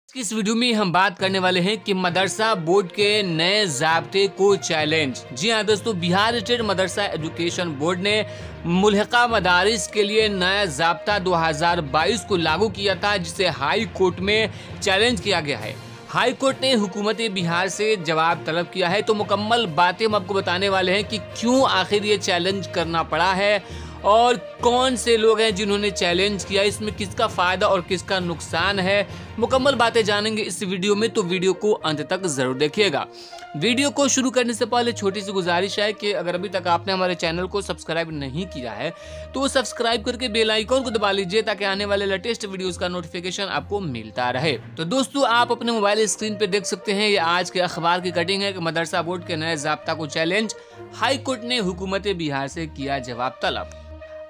इस वीडियो में हम बात करने वाले हैं कि मदरसा बोर्ड के नए ज़ाब्ते को चैलेंज। जी हाँ दोस्तों, बिहार स्टेट मदरसा एजुकेशन बोर्ड ने मुल्हिका मदारिस के लिए नया ज़ाब्ता 2022 को लागू किया था, जिसे हाई कोर्ट में चैलेंज किया गया है। हाई कोर्ट ने हुकूमत बिहार से जवाब तलब किया है। तो मुकम्मल बातें हम आपको बताने वाले हैं कि क्यों आखिर ये चैलेंज करना पड़ा है और कौन से लोग हैं जिन्होंने चैलेंज किया, इसमें किसका फ़ायदा और किसका नुकसान है। मुकम्मल बातें जानेंगे इस वीडियो में, तो वीडियो को अंत तक ज़रूर देखिएगा। वीडियो को शुरू करने से पहले छोटी सी गुजारिश है कि अगर अभी तक आपने हमारे चैनल को सब्सक्राइब नहीं किया है तो सब्सक्राइब करके बेल आइकन को दबा लीजिए ताकि आने वाले लेटेस्ट वीडियोस का नोटिफिकेशन आपको मिलता रहे। तो दोस्तों, आप अपने मोबाइल स्क्रीन पे देख सकते हैं, ये आज के अखबार की कटिंग है कि मदरसा बोर्ड के नए ज़ाब्ता को चैलेंज, हाई कोर्ट ने हुकूमत बिहार से किया जवाब तलब।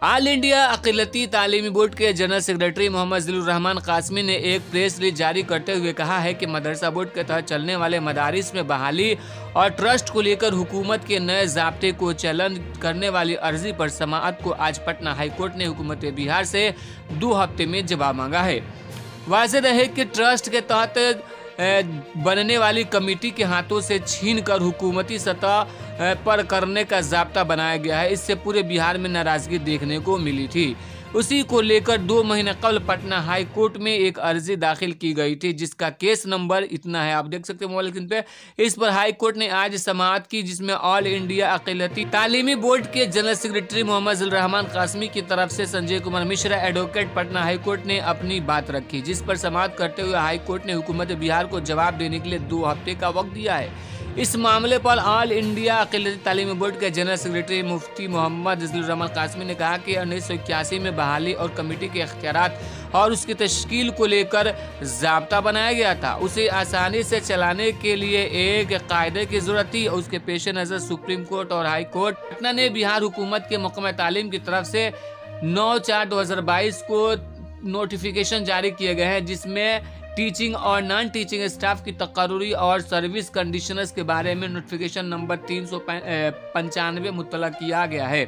ऑल इंडिया अक़लियती तालीमी बोर्ड के जनरल सेक्रेटरी मोहम्मद ज़िल्लुर रहमान क़ासमी ने एक प्रेस रिलीज जारी करते हुए कहा है कि मदरसा बोर्ड के तहत चलने वाले मदारिस में बहाली और ट्रस्ट को लेकर हुकूमत के नए ज़ाब्ते को चैलेंज करने वाली अर्जी पर समाअत को आज पटना हाई कोर्ट ने हुकूमत बिहार से 2 हफ्ते में जवाब मांगा है। वाज़ेह रहे कि ट्रस्ट के तहत बनने वाली कमेटी के हाथों से छीनकर हुकूमती सतह पर करने का ज़ाब्ता बनाया गया है। इससे पूरे बिहार में नाराज़गी देखने को मिली थी। उसी को लेकर 2 महीने कबल पटना हाई कोर्ट में एक अर्जी दाखिल की गई थी, जिसका केस नंबर इतना है, आप देख सकते हैं मोबाइल स्क्रीन पे। इस पर हाई कोर्ट ने आज समाअत की, जिसमें ऑल इंडिया अक़लियती तालीमी बोर्ड के जनरल सेक्रेटरी मोहम्मद ज़िल्लुर रहमान क़ासमी की तरफ से Sanjay Kumar Mishra advocate Patna high court ने अपनी बात रखी, जिस पर समाअत करते हुए हाई कोर्ट ने हुकूमत बिहार को जवाब देने के लिए 2 हफ्ते का वक्त दिया है। इस मामले पर ऑल इंडिया अक़लियती तालीमी बोर्ड के जनरल सेक्रेटरी मुफ्ती मोहम्मद ज़िल्लुर रहमान क़ासमी ने कहा कि 1981 में बहाली और कमेटी के इख्तियारात और उसकी तश्कील को लेकर ज़ाब्ता बनाया गया था। उसे आसानी से चलाने के लिए एक कायदे की ज़रूरत थी। उसके पेश नज़र सुप्रीम कोर्ट और हाई कोर्ट पटना ने बिहार हुकूमत के महकमा तालीम की तरफ से 9/4/2022 को नोटिफिकेशन जारी किए गए हैं, जिसमें टीचिंग और नॉन टीचिंग स्टाफ की तकर्री और सर्विस कंडीशनर्स के बारे में नोटिफिकेशन नंबर 395 मुतल्लक किया गया है।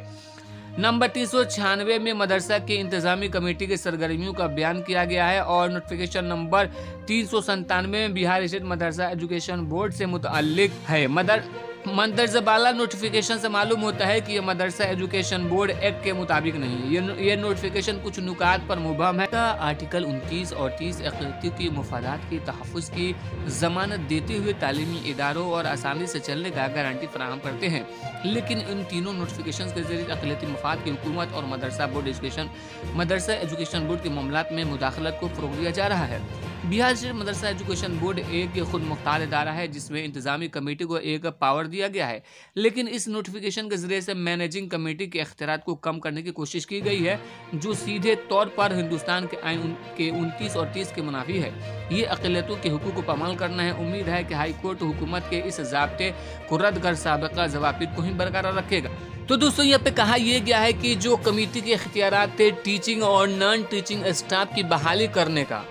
नंबर 396 में मदरसा की इंतजामी कमेटी की सरगर्मियों का बयान किया गया है और नोटिफिकेशन नंबर 397 में बिहार स्टेट मदरसा एजुकेशन बोर्ड से मुतअल्लिक है। मंदरजबाला नोटिफिकेशन से मालूम होता है कि यह मदरसा एजुकेशन बोर्ड एक्ट के मुताबिक नहीं है। ये नोटिफिकेशन कुछ नुकात पर मुबहम है। आर्टिकल 29 और 30 अक़लियतियों की मुफादात की तहफ़्फ़ुज़ की ज़मानत देते हुए तालीमी इदारों और आसानी से चलने का गारंटी फराहम करते हैं, लेकिन इन तीनों नोटिफिकेशन के जरिए अक़लियती मफाद की हुकूमत और मदरसा एजुकेशन बोर्ड के मामलात में मुदाखलत को फ़रोग़ दिया जा रहा है। बिहार स्टेट मदरसा एजुकेशन बोर्ड एक खुद मुख्तार इदारा है, जिसमें इंतजामी कमेटी को एक पावर दिया गया है, लेकिन इस नोटिफिकेशन के जरिए से मैनेजिंग कमेटी के इख्तियारात को कम करने की कोशिश की गई है, जो सीधे तौर पर हिंदुस्तान के आइन के 29 और 30 के मुनाफी है। ये अक़लियतों के हुकूक को पामाल करना है। उम्मीद है कि हाई कोर्ट हुकूमत के इस ज़ाब्ते को रद्द कर साबिक़ा ज़वाबित को ही बरकरार रखेगा। तो दोस्तों, यहाँ पे कहा यह गया है कि जो कमेटी के इख्तियारात थे टीचिंग और नॉन टीचिंग स्टाफ की बहाली करने का,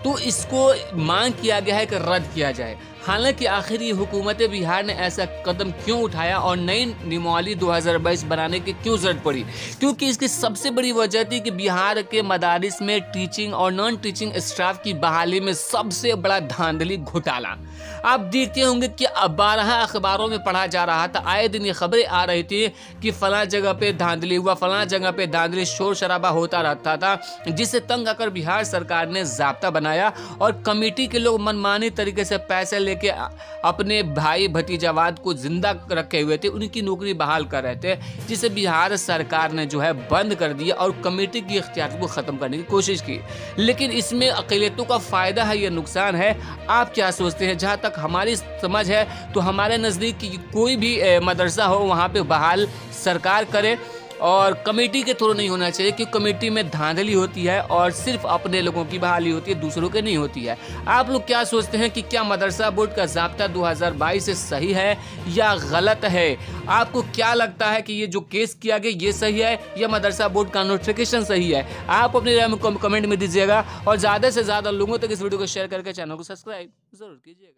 तो इसको मांग किया गया है कि रद्द किया जाए। हालांकि आखिर ये हुकूमत बिहार ने ऐसा कदम क्यों उठाया और नई नियमावली 2022 बनाने की क्यों जरूरत पड़ी? क्योंकि इसकी सबसे बड़ी वजह थी कि बिहार के मदारिस में टीचिंग और नॉन टीचिंग स्टाफ की बहाली में सबसे बड़ा धांधली घोटाला। आप देखते होंगे कि 12 अखबारों में पढ़ा जा रहा था, आए दिन ये खबरें आ रही थी कि फलां जगह पे धांधली हुआ, फलां जगह पे धांधली, शोर शराबा होता रहता था, जिससे तंग आकर बिहार सरकार ने ज़ाब्ता बनाया और कमेटी के लोग मनमानी तरीके से पैसे लेके अपने भाई भतीजावाद को जिंदा रखे हुए थे, उनकी नौकरी बहाल कर रहे थे, जिसे बिहार सरकार ने जो है बंद कर दिया और कमेटी की इख्तियार को ख़त्म करने की कोशिश की। लेकिन इसमें अक़लियतों का फ़ायदा है या नुकसान है, आप क्या सोचते हैं? जहाँ तक हमारी समझ है तो हमारे नज़दीक कोई भी मदरसा हो वहाँ पे बहाल सरकार करे और कमेटी के थ्रू नहीं होना चाहिए, क्योंकि कमेटी में धांधली होती है और सिर्फ अपने लोगों की बहाली होती है, दूसरों की नहीं होती है। आप लोग क्या सोचते हैं कि क्या मदरसा बोर्ड का ज़ाब्ता 2022 से सही है या गलत है? आपको क्या लगता है कि ये जो केस किया गया ये सही है या मदरसा बोर्ड का नोटिफिकेशन सही है? आप अपनी राय में कमेंट में दीजिएगा और ज़्यादा से ज़्यादा लोगों तक इस वीडियो को शेयर करके चैनल को सब्सक्राइब ज़रूर कीजिएगा।